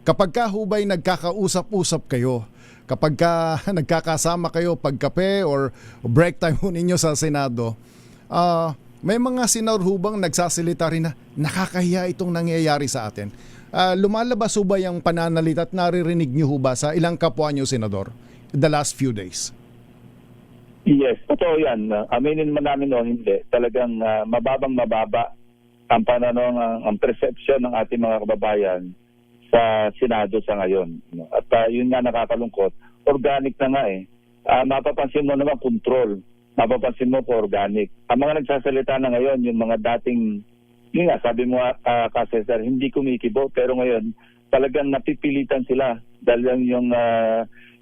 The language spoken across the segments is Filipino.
Kapag ka hubay nagkakausap-usap kayo, kapag ka nagkakasama kayo pagkape or break time ho ninyo sa Senado, may mga senador hubang nagsasalita rin na nakakahiya itong nangyayari sa atin. Lumalabas ho ba yung pananalita at naririnig nyo ho ba sa ilang kapwa nyo senador the last few days? Yes, totoo yan. Aminin man namin o hindi, talagang mababa ang ang perception ng ating mga kababayan sa Senado sa ngayon. At yun nga nakakalungkot, organic na nga eh. Mapapansin mo naman control, mapapansin mo po organic. Ang mga nagsasalita na ngayon, yung mga dating, yun nga, sabi mo Cesar, hindi kumikibo, pero ngayon talagang napipilitan sila dahil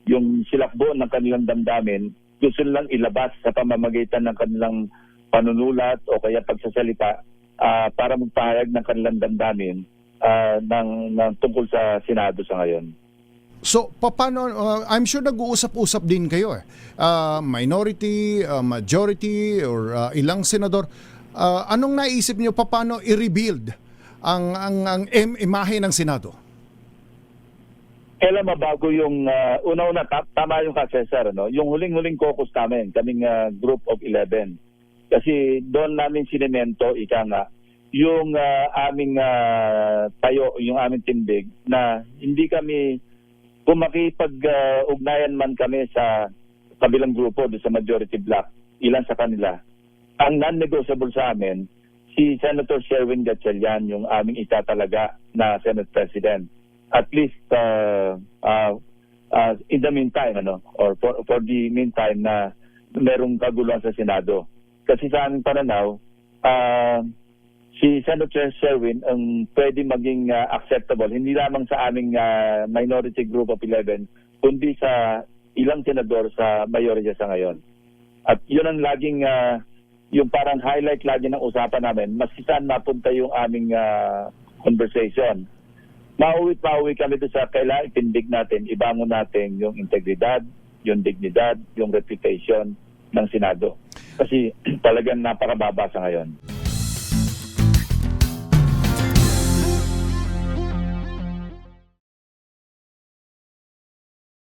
yung silakbo ng kanilang damdamin, gusto nilang ilabas sa pamamagitan ng kanilang panunulat o kaya pagsasalita para magpahayag ng kanilang damdamin ng tungkol sa Senado sa ngayon. So, paano, I'm sure nag-uusap-usap din kayo minority, majority, or ilang senador. Anong naisip niyo paano i-rebuild ang imahe ng Senado? Kailan mabago yung una-una, tama yung Cesar, no? Yung huling-huling caucus namin, kaming group of 11. Kasi doon namin sinemento, ika nga, yung aming tayo, yung aming tindig, na hindi kami, kung makipag-ugnayan man kami sa kabilang grupo, doon sa majority bloc, ilan sa kanila, ang non-negotiable sa amin, si Senator Sherwin Gatchalian, yung aming itatalaga na Senate President. At least in the meantime, or for the meantime na merong kaguluhan sa Senado. Kasi sa aming pananaw, si Senator Sherwin ang pwede maging acceptable, hindi lamang sa aming minority group of 11, kundi sa ilang senador sa mayorya sa ngayon. At yun ang laging, yung parang highlight lagi ng usapan namin, maski saan napunta yung aming conversation. Mauwi kami doon sa kailangan itindig natin, ibangon natin yung integridad, yung dignidad, yung reputation ng Senado. Kasi talagang napakababa sa ngayon.